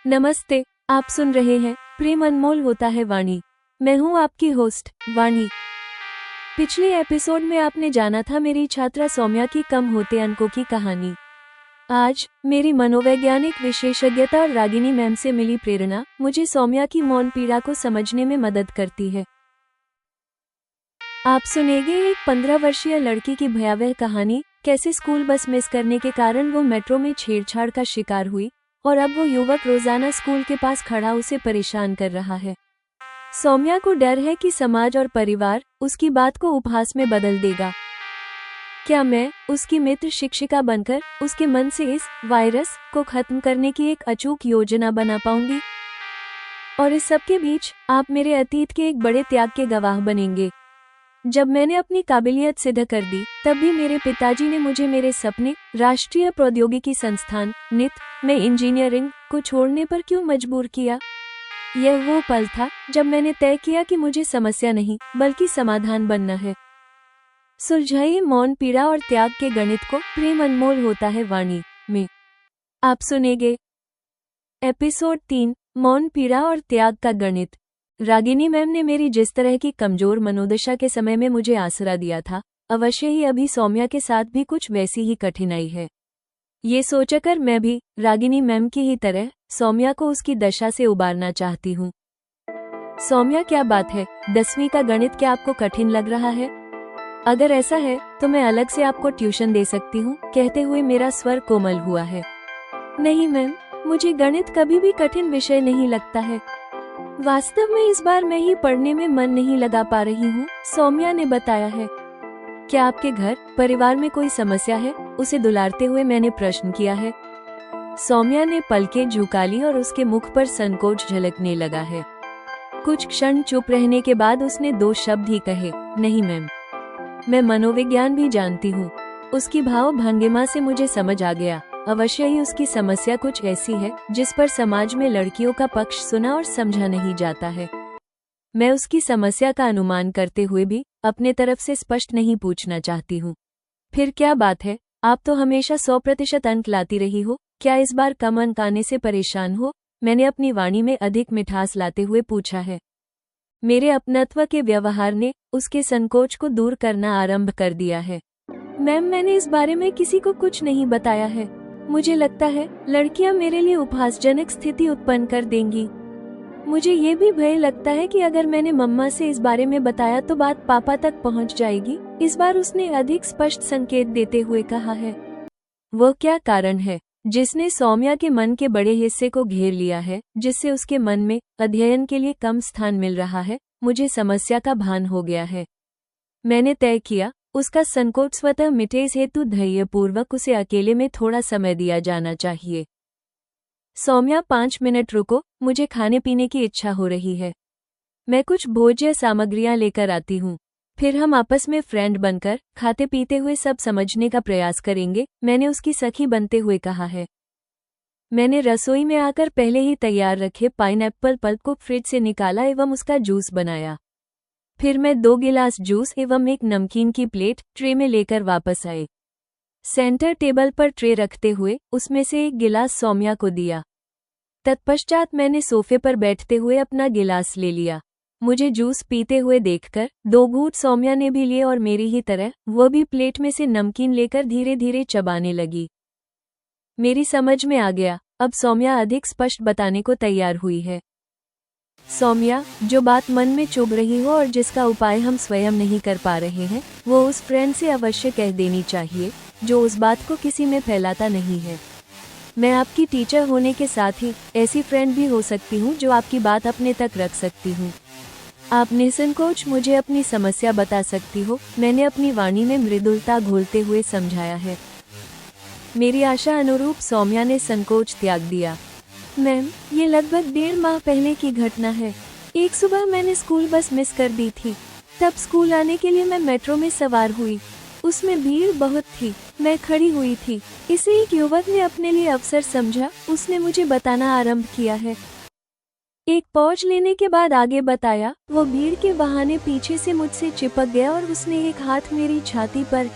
नमस्ते। आप सुन रहे हैं प्रेम अनमोल होता है वाणी। मैं हूं आपकी होस्ट वाणी। पिछले एपिसोड में आपने जाना था मेरी छात्रा सौम्या की कम होते अंकों की कहानी। आज मेरी मनोवैज्ञानिक विशेषज्ञता और रागिनी मैम से मिली प्रेरणा मुझे सौम्या की मौन पीड़ा को समझने में मदद करती है। आप सुनेंगे एक 15 वर्षीय लड़की की भयावह कहानी, कैसे स्कूल बस मिस करने के कारण वो मेट्रो में छेड़छाड़ का शिकार हुई और अब वो युवक रोजाना स्कूल के पास खड़ा उसे परेशान कर रहा है। सौम्या को डर है कि समाज और परिवार उसकी बात को उपहास में बदल देगा। क्या मैं उसकी मित्र शिक्षिका बनकर उसके मन से इस वायरस को खत्म करने की एक अचूक योजना बना पाऊंगी? और इस सब के बीच आप मेरे अतीत के एक बड़े त्याग के गवाह बनेंगे। जब मैंने अपनी काबिलियत सिद्ध कर दी, तब भी मेरे पिताजी ने मुझे मेरे सपने राष्ट्रीय प्रौद्योगिकी संस्थान नित में इंजीनियरिंग को छोड़ने पर क्यों मजबूर किया? यह वो पल था जब मैंने तय किया कि मुझे समस्या नहीं बल्कि समाधान बनना है। सुलझाइए मौन पीड़ा और त्याग के गणित को प्रेम अनमोल होता है वाणी में। आप सुनेंगे एपिसोड 3, मौन पीड़ा और त्याग का गणित। रागिनी मैम ने मेरी जिस तरह की कमजोर मनोदशा के समय में मुझे आसरा दिया था, अवश्य ही अभी सौम्या के साथ भी कुछ वैसी ही कठिनाई है। ये सोचकर मैं भी रागिनी मैम की ही तरह सौम्या को उसकी दशा से उबारना चाहती हूँ। सौम्या, क्या बात है, 10वीं का गणित क्या आपको कठिन लग रहा है? अगर ऐसा है तो मैं अलग से आपको ट्यूशन दे सकती हूँ, कहते हुए मेरा स्वर कोमल हुआ है। नहीं मैम, मुझे गणित कभी भी कठिन विषय नहीं लगता है। वास्तव में इस बार मैं ही पढ़ने में मन नहीं लगा पा रही हूँ, सौम्या ने बताया है। क्या आपके घर परिवार में कोई समस्या है? उसे दुलारते हुए मैंने प्रश्न किया है। सौम्या ने पलकें झुका ली और उसके मुख पर संकोच झलकने लगा है। कुछ क्षण चुप रहने के बाद उसने 2 शब्द ही कहे, नहीं मैम। मैं मनोविज्ञान भी जानती हूँ। उसकी भाव भंगिमा से मुझे समझ आ गया। अवश्य ही उसकी समस्या कुछ ऐसी है जिस पर समाज में लड़कियों का पक्ष सुना और समझा नहीं जाता है। मैं उसकी समस्या का अनुमान करते हुए भी अपने तरफ से स्पष्ट नहीं पूछना चाहती हूँ। फिर क्या बात है, आप तो हमेशा 100% अंक लाती रही हो, क्या इस बार कम अंक आने से परेशान हो? मैंने अपनी वाणी में अधिक मिठास लाते हुए पूछा है। मेरे अपनत्व के व्यवहार ने उसके संकोच को दूर करना आरंभ कर दिया है। मैम, मैंने इस बारे में किसी को कुछ नहीं बताया है। मुझे लगता है लड़कियां मेरे लिए उपहासजनक स्थिति उत्पन्न कर देंगी। मुझे ये भी भय लगता है कि अगर मैंने मम्मा से इस बारे में बताया तो बात पापा तक पहुंच जाएगी। इस बार उसने अधिक स्पष्ट संकेत देते हुए कहा है। वह क्या कारण है जिसने सौम्या के मन के बड़े हिस्से को घेर लिया है, जिससे उसके मन में अध्ययन के लिए कम स्थान मिल रहा है? मुझे समस्या का भान हो गया है। मैंने तय किया उसका संकोच स्वतः मिटे, इस हेतु धैर्यपूर्वक उसे अकेले में थोड़ा समय दिया जाना चाहिए। सौम्या, 5 मिनट रुको, मुझे खाने पीने की इच्छा हो रही है। मैं कुछ भोज्य सामग्रियां लेकर आती हूँ। फिर हम आपस में फ्रेंड बनकर खाते पीते हुए सब समझने का प्रयास करेंगे, मैंने उसकी सखी बनते हुए कहा है। मैंने रसोई में आकर पहले ही तैयार रखे पाइनएप्पल पल्प को फ्रिज से निकाला एवं उसका जूस बनाया। फिर मैं 2 गिलास जूस एवं एक नमकीन की प्लेट ट्रे में लेकर वापस आए। सेंटर टेबल पर ट्रे रखते हुए उसमें से 1 गिलास सौम्या को दिया। तत्पश्चात मैंने सोफे पर बैठते हुए अपना गिलास ले लिया। मुझे जूस पीते हुए देखकर 2 घूंट सौम्या ने भी लिए और मेरी ही तरह वह भी प्लेट में से नमकीन लेकर धीरे धीरे चबाने लगी। मेरी समझ में आ गया, अब सौम्या अधिक स्पष्ट बताने को तैयार हुई है। सौम्या, जो बात मन में चुभ रही हो और जिसका उपाय हम स्वयं नहीं कर पा रहे हैं, वो उस फ्रेंड से अवश्य कह देनी चाहिए जो उस बात को किसी में फैलाता नहीं है। मैं आपकी टीचर होने के साथ ही ऐसी फ्रेंड भी हो सकती हूँ जो आपकी बात अपने तक रख सकती हूँ। आप निसंकोच मुझे अपनी समस्या बता सकती हो, मैंने अपनी वाणी में मृदुलता घोलते हुए समझाया है। मेरी आशा अनुरूप सौम्या ने संकोच त्याग दिया। मैम, ये लगभग 1.5 माह पहले की घटना है। एक सुबह मैंने स्कूल बस मिस कर दी थी। तब स्कूल आने के लिए मैं मेट्रो में सवार हुई। उसमें भीड़ बहुत थी। मैं खड़ी हुई थी। इसे एक युवक ने अपने लिए अवसर समझा। उसने मुझे बताना आरंभ किया है। एक पॉज लेने के बाद आगे बताया। वो भीड़ के बहाने पीछे से मुझसे चिपक गया और उसने एक हाथ मेरी छाती पर,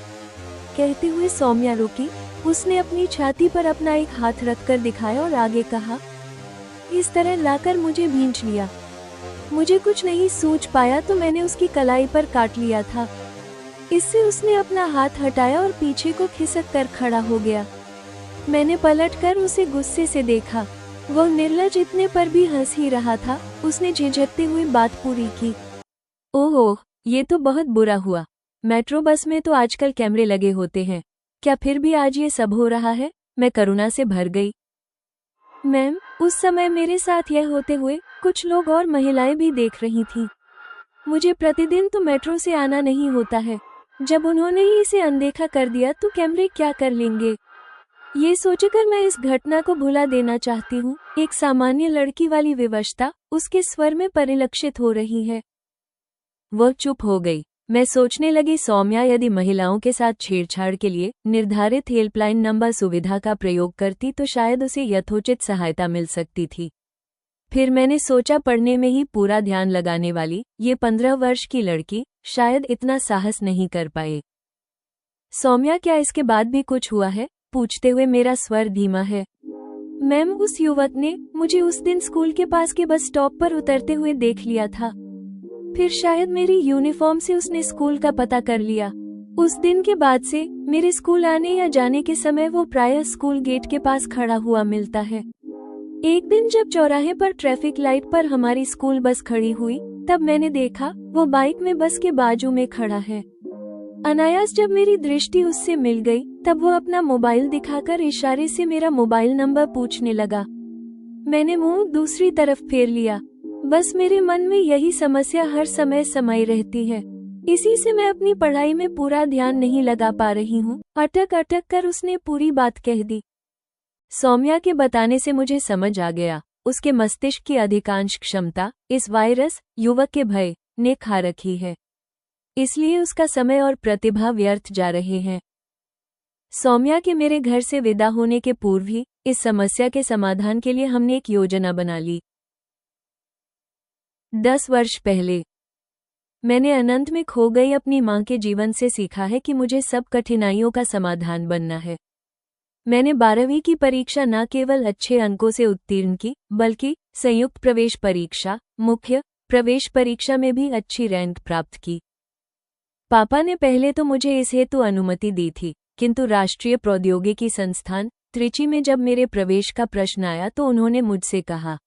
कहते हुए सौम्या रुकी। उसने अपनी छाती पर अपना एक हाथ रखकर दिखाया और आगे कहा, इस तरह लाकर मुझे भींच लिया। मुझे कुछ नहीं सूझ पाया तो मैंने उसकी कलाई पर काट लिया था। इससे उसने अपना हाथ हटाया और पीछे को खिसक कर खड़ा हो गया। मैंने पलटकर उसे गुस्से से देखा। वह निर्लज इतने पर भी हंस ही रहा था। उसने झिझकते हुए बात पूरी की। ओह, ये तो बहुत बुरा हुआ। मेट्रो बस में तो आजकल कैमरे लगे होते हैं, क्या फिर भी आज ये सब हो रहा है? मैं करुणा से भर गई। मैम, उस समय मेरे साथ यह होते हुए कुछ लोग और महिलाएं भी देख रही थीं। मुझे प्रतिदिन तो मेट्रो से आना नहीं होता है। जब उन्होंने ही इसे अनदेखा कर दिया तो कैमरे क्या कर लेंगे? ये सोचकर मैं इस घटना को भुला देना चाहती हूँ। एक सामान्य लड़की वाली विवशता उसके स्वर में परिलक्षित हो रही है। वह चुप हो गई। मैं सोचने लगी, सौम्या यदि महिलाओं के साथ छेड़छाड़ के लिए निर्धारित हेल्पलाइन नंबर सुविधा का प्रयोग करती तो शायद उसे यथोचित सहायता मिल सकती थी। फिर मैंने सोचा, पढ़ने में ही पूरा ध्यान लगाने वाली ये 15 वर्ष की लड़की शायद इतना साहस नहीं कर पाए। सौम्या, क्या इसके बाद भी कुछ हुआ है? पूछते हुए मेरा स्वर धीमा है। मैम, उस युवक ने मुझे उस दिन स्कूल के पास के बस स्टॉप पर उतरते हुए देख लिया था। फिर शायद मेरी यूनिफॉर्म से उसने स्कूल का पता कर लिया। उस दिन के बाद से मेरे स्कूल आने या जाने के समय वो प्रायः स्कूल गेट के पास खड़ा हुआ मिलता है। एक दिन जब चौराहे पर ट्रैफिक लाइट पर हमारी स्कूल बस खड़ी हुई तब मैंने देखा वो बाइक में बस के बाजू में खड़ा है। अनायास जब मेरी दृष्टि उससे मिल गई तब वो अपना मोबाइल दिखाकर इशारे से मेरा मोबाइल नंबर पूछने लगा। मैंने मुंह दूसरी तरफ फेर लिया। बस मेरे मन में यही समस्या हर समय समाई रहती है। इसी से मैं अपनी पढ़ाई में पूरा ध्यान नहीं लगा पा रही हूँ। अटक अटक कर उसने पूरी बात कह दी। सौम्या के बताने से मुझे समझ आ गया, उसके मस्तिष्क की अधिकांश क्षमता इस वायरस युवक के भय ने खा रखी है। इसलिए उसका समय और प्रतिभा व्यर्थ जा रहे हैं। सौम्या के मेरे घर से विदा होने के पूर्व ही इस समस्या के समाधान के लिए हमने एक योजना बना ली। 10 वर्ष पहले मैंने अनंत में खो गई अपनी मां के जीवन से सीखा है कि मुझे सब कठिनाइयों का समाधान बनना है। मैंने 12वीं की परीक्षा न केवल अच्छे अंकों से उत्तीर्ण की बल्कि संयुक्त प्रवेश परीक्षा, मुख्य प्रवेश परीक्षा में भी अच्छी रैंक प्राप्त की। पापा ने पहले तो मुझे इस हेतु अनुमति दी थी, किंतु राष्ट्रीय प्रौद्योगिकी संस्थान त्रिची में जब मेरे प्रवेश का प्रश्न आया तो उन्होंने मुझसे कहा,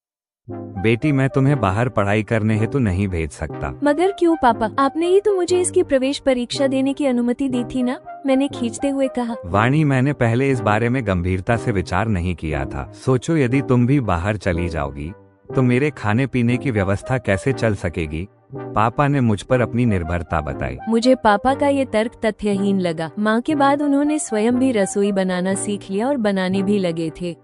बेटी, मैं तुम्हें बाहर पढ़ाई करने हेतु नहीं भेज सकता। मगर क्यों पापा? आपने ही तो मुझे इसकी प्रवेश परीक्षा देने की अनुमति दी थी ना? मैंने खींचते हुए कहा। वाणी, मैंने पहले इस बारे में गंभीरता से विचार नहीं किया था। सोचो, यदि तुम भी बाहर चली जाओगी तो मेरे खाने पीने की व्यवस्था कैसे चल सकेगी? पापा ने मुझ पर अपनी निर्भरता बताई। मुझे पापा का ये तर्क तथ्यहीन लगा। माँ के बाद उन्होंने स्वयं भी रसोई बनाना सीख लिया और बनाने भी लगे थे।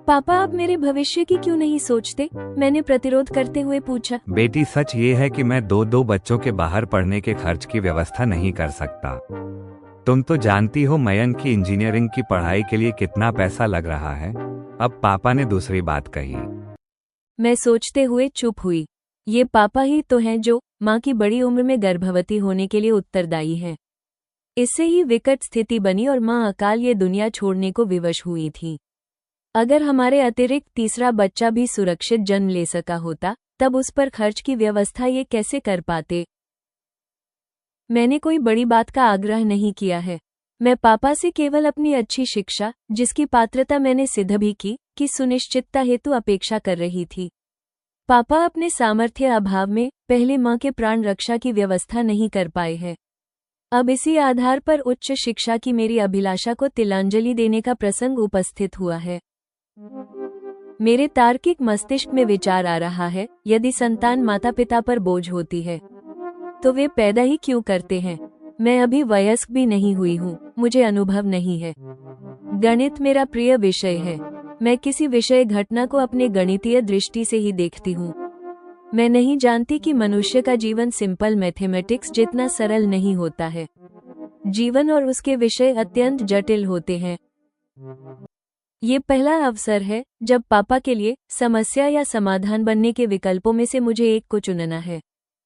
पापा, आप मेरे भविष्य की क्यों नहीं सोचते? मैंने प्रतिरोध करते हुए पूछा। बेटी, सच ये है कि मैं दो बच्चों के बाहर पढ़ने के खर्च की व्यवस्था नहीं कर सकता। तुम तो जानती हो मयंक की इंजीनियरिंग की पढ़ाई के लिए कितना पैसा लग रहा है। अब पापा ने दूसरी बात कही। मैं सोचते हुए चुप हुई। ये पापा ही तो हैं जो माँ की बड़ी उम्र में गर्भवती होने के लिए उत्तरदायी हैं। इससे ही विकट स्थिति बनी और माँ अकाल ये दुनिया छोड़ने को विवश हुई थी। अगर हमारे अतिरिक्त तीसरा बच्चा भी सुरक्षित जन्म ले सका होता तब उस पर खर्च की व्यवस्था ये कैसे कर पाते? मैंने कोई बड़ी बात का आग्रह नहीं किया है। मैं पापा से केवल अपनी अच्छी शिक्षा, जिसकी पात्रता मैंने सिद्ध भी की सुनिश्चितता हेतु अपेक्षा कर रही थी। पापा अपने सामर्थ्य अभाव में पहले माँ के प्राण रक्षा की व्यवस्था नहीं कर पाए हैं। अब इसी आधार पर उच्च शिक्षा की मेरी अभिलाषा को तिलांजलि देने का प्रसंग उपस्थित हुआ है। मेरे तार्किक मस्तिष्क में विचार आ रहा है, यदि संतान माता पिता पर बोझ होती है तो वे पैदा ही क्यों करते हैं? मैं अभी वयस्क भी नहीं हुई हूँ, मुझे अनुभव नहीं है। गणित मेरा प्रिय विषय है। मैं किसी विषय घटना को अपने गणितीय दृष्टि से ही देखती हूँ। मैं नहीं जानती कि मनुष्य का जीवन सिंपल मैथमेटिक्स जितना सरल नहीं होता है। जीवन और उसके विषय अत्यंत जटिल होते हैं। ये पहला अवसर है जब पापा के लिए समस्या या समाधान बनने के विकल्पों में से मुझे एक को चुनना है।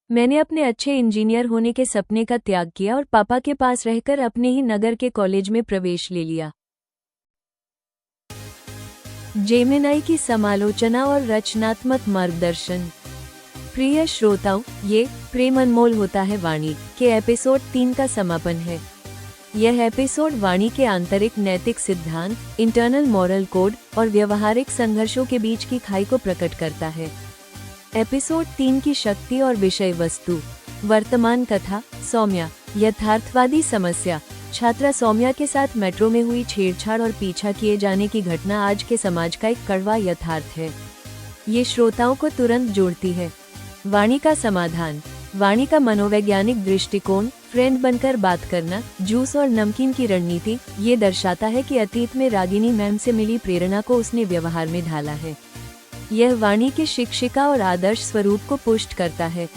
मैंने अपने अच्छे इंजीनियर होने के सपने का त्याग किया और पापा के पास रहकर अपने ही नगर के कॉलेज में प्रवेश ले लिया। जेमिनाई की समालोचना और रचनात्मक मार्गदर्शन। प्रिय श्रोताओं, ये प्रेम अनमोल होता है वाणी के एपिसोड 3 का समापन है। यह एपिसोड वाणी के आंतरिक नैतिक सिद्धांत, इंटरनल मॉरल कोड और व्यवहारिक संघर्षों के बीच की खाई को प्रकट करता है। एपिसोड 3 की शक्ति और विषय वस्तु। वर्तमान कथा, सौम्या। यथार्थवादी समस्या। छात्रा सौम्या के साथ मेट्रो में हुई छेड़छाड़ और पीछा किए जाने की घटना आज के समाज का एक कड़वा यथार्थ है। ये श्रोताओं को तुरंत जोड़ती है। वाणी का समाधान। वाणी का मनोवैज्ञानिक दृष्टिकोण, फ्रेंड बनकर बात करना, जूस और नमकीन की रणनीति, ये दर्शाता है कि अतीत में रागिनी मैम से मिली प्रेरणा को उसने व्यवहार में ढाला है। यह वाणी की शिक्षिका और आदर्श स्वरूप को पुष्ट करता है।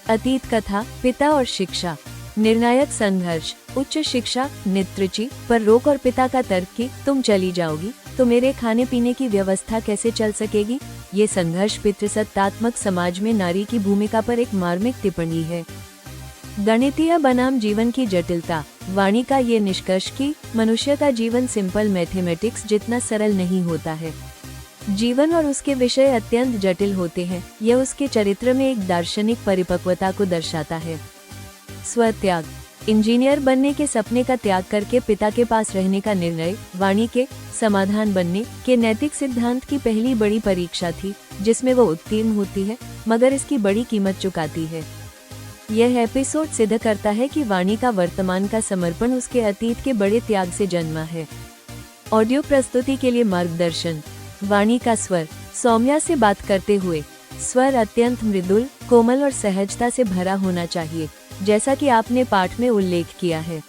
अतीत कथा, पिता और शिक्षा। निर्णायक संघर्ष। उच्च शिक्षा नेतृची पर रोक और पिता का तर्क कि तुम चली जाओगी तो मेरे खाने पीने की व्यवस्था कैसे चल सकेगी। ये संघर्ष पितृसत्तात्मक समाज में नारी की भूमिका पर एक मार्मिक टिप्पणी है। गणितीय बनाम जीवन की जटिलता। वाणी का ये निष्कर्ष कि मनुष्य का जीवन सिंपल मैथमेटिक्स जितना सरल नहीं होता है। जीवन और उसके विषय अत्यंत जटिल होते हैं। यह उसके चरित्र में एक दार्शनिक परिपक्वता को दर्शाता है। स्वत्याग। इंजीनियर बनने के सपने का त्याग करके पिता के पास रहने का निर्णय वाणी के समाधान बनने के नैतिक सिद्धांत की पहली बड़ी परीक्षा थी, जिसमें वो उत्तीर्ण होती है मगर इसकी बड़ी कीमत चुकाती है। यह एपिसोड सिद्ध करता है कि वाणी का वर्तमान का समर्पण उसके अतीत के बड़े त्याग से जन्मा है। ऑडियो प्रस्तुति के लिए मार्गदर्शन। वाणी का स्वर। सौम्या से बात करते हुए स्वर अत्यंत मृदुल, कोमल और सहजता से भरा होना चाहिए, जैसा कि आपने पाठ में उल्लेख किया है।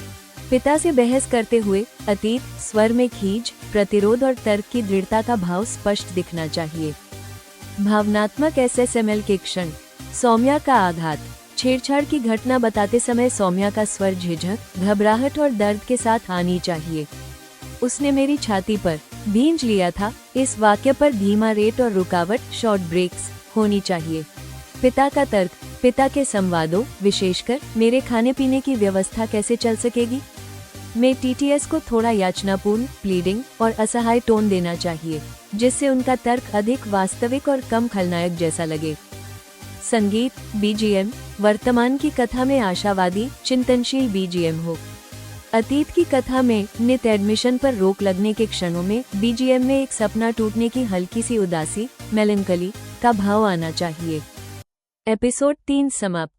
पिता से बहस करते हुए अतीत स्वर में खींच, प्रतिरोध और तर्क की दृढ़ता का भाव स्पष्ट दिखना चाहिए। भावनात्मक एसएसएमएल के क्षण। सौम्या का आघात। छेड़छाड़ की घटना बताते समय सौम्या का स्वर झिझक, घबराहट और दर्द के साथ आनी चाहिए। उसने मेरी छाती पर भींच लिया था। इस वाक्य पर धीमा रेट और रुकावट, शॉर्ट ब्रेक्स होनी चाहिए। पिता का तर्क। पिता के संवादों, विशेषकर मेरे खाने पीने की व्यवस्था कैसे चल सकेगी में टीटीएस को थोड़ा याचनापूर्ण, प्लीडिंग और असहाय टोन देना चाहिए, जिससे उनका तर्क अधिक वास्तविक और कम खलनायक जैसा लगे। संगीत, बीजीएम। वर्तमान की कथा में आशावादी, चिंतनशील बीजीएम हो। अतीत की कथा में नित एडमिशन पर रोक लगने के क्षणों में बीजीएम में एक सपना टूटने की हल्की सी उदासी, मेलंकली का भाव आना चाहिए। एपिसोड 3 समाप्त।